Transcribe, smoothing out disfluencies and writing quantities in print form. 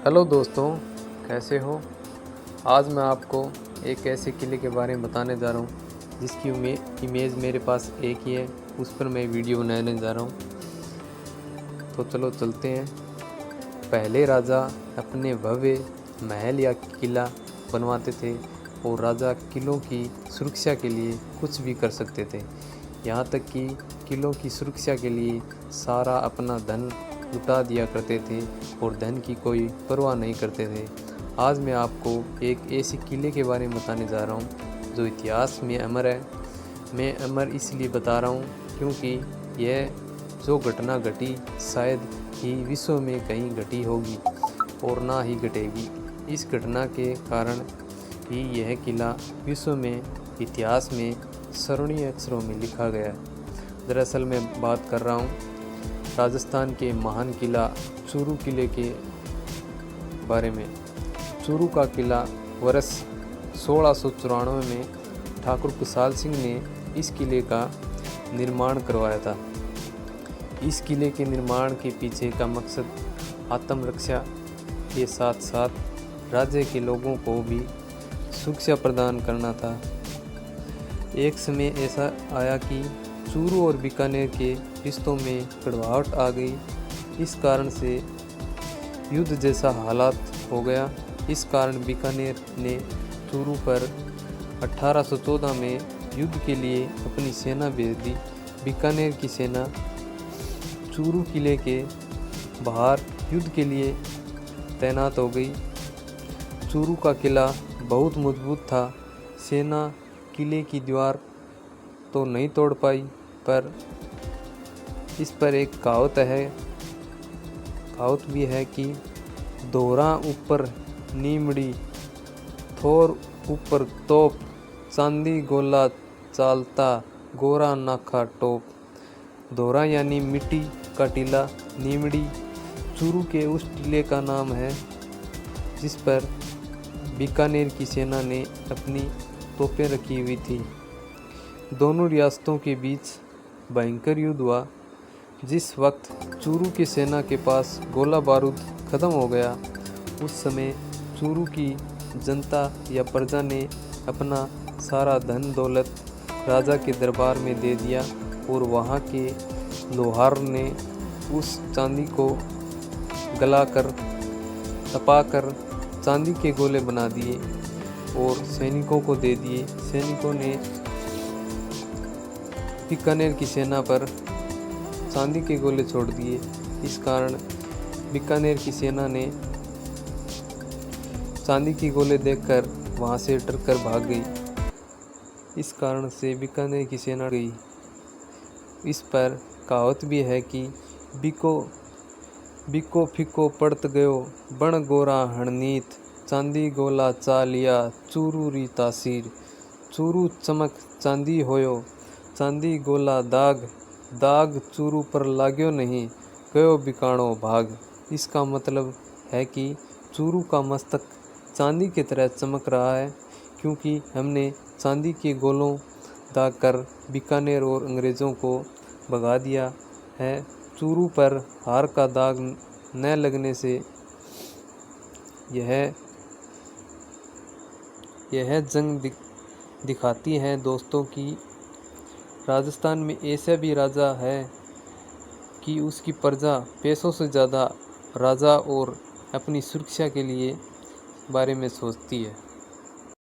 Hello दोस्तों, कैसे हो। आज मैं आपको एक ऐसे किले के बारे में बताने जा रहा हूँ जिसकी इमेज मेरे पास एक ही है। उस पर मैं वीडियो बनाने जा रहा हूँ। तो चलो चलते हैं। पहले राजा अपने भव्य महल या किला बनवाते थे और राजा किलों की सुरक्षा के लिए कुछ भी कर सकते थे। यहाँ तक कि किलों की सुरक्षा के लिए सारा अपना धन लुटा दिया करते थे और धन की कोई परवाह नहीं करते थे। आज मैं आपको एक ऐसे किले के बारे में बताने जा रहा हूँ जो इतिहास में अमर है। मैं अमर इसलिए बता रहा हूँ क्योंकि यह जो घटना घटी शायद ही विश्व में कहीं घटी होगी और ना ही घटेगी। इस घटना के कारण ही यह किला विश्व में इतिहास में स्वर्णीय अक्षरों में लिखा गया है। दरअसल मैं बात कर रहा हूँ राजस्थान के महान किला चूरू किले के बारे में। चूरू का किला वर्ष 1694 में ठाकुर कुशाल सिंह ने इस किले का निर्माण करवाया था। इस किले के निर्माण के पीछे का मकसद आत्मरक्षा के साथ साथ राज्य के लोगों को भी सुरक्षा प्रदान करना था। एक समय ऐसा आया कि चूरू और बीकानेर के रिश्तों में कड़वाहट आ गई। इस कारण से युद्ध जैसा हालात हो गया। इस कारण बीकानेर ने चूरू पर 1814 में युद्ध के लिए अपनी सेना भेज दी। बीकानेर की सेना चूरू किले के बाहर युद्ध के लिए तैनात हो गई। चूरू का किला बहुत मजबूत था। सेना किले की दीवार तो नहीं तोड़ पाई, पर इस पर एक कहावत भी है कि दोहरा ऊपर नीमड़ी थोर ऊपर तोप, चांदी गोला चालता गोरा नाखा टोप। दोहरा यानी मिट्टी का टीला, नीमड़ी चूरू के उस टीले का नाम है जिस पर बीकानेर की सेना ने अपनी तोपें रखी हुई थी। दोनों रियासतों के बीच भयंकर युद्ध हुआ। जिस वक्त चूरू की सेना के पास गोला बारूद खत्म हो गया, उस समय चूरू की जनता या प्रजा ने अपना सारा धन दौलत राजा के दरबार में दे दिया और वहाँ के लोहार ने उस चांदी को गलाकर तपाकर चांदी के गोले बना दिए और सैनिकों को दे दिए। सैनिकों ने बीकानेर की सेना पर चांदी के गोले छोड़ दिए। इस कारण बीकानेर की सेना ने चांदी के गोले देखकर वहां से डरकर भाग गई। इस कारण से बीकानेर की सेना गई। इस पर कहावत भी है कि बिको फिको पड़त गयो बण गोरा हणनीत, चांदी गोला चा लिया चूरू री तासीर। चूरू चमक चांदी होयो, चांदी गोला दाग, दाग चूरू पर लाग्यो नहीं, गयो बिकाणो भाग। इसका मतलब है कि चूरू का मस्तक चांदी की तरह चमक रहा है क्योंकि हमने चांदी के गोलों दाग कर बीकानेर और अंग्रेज़ों को भगा दिया है। चूरू पर हार का दाग न लगने से यह जंग दिखाती है दोस्तों कि राजस्थान में ऐसा भी राजा है कि उसकी प्रजा पैसों से ज़्यादा राजा और अपनी सुरक्षा के लिए बारे में सोचती है।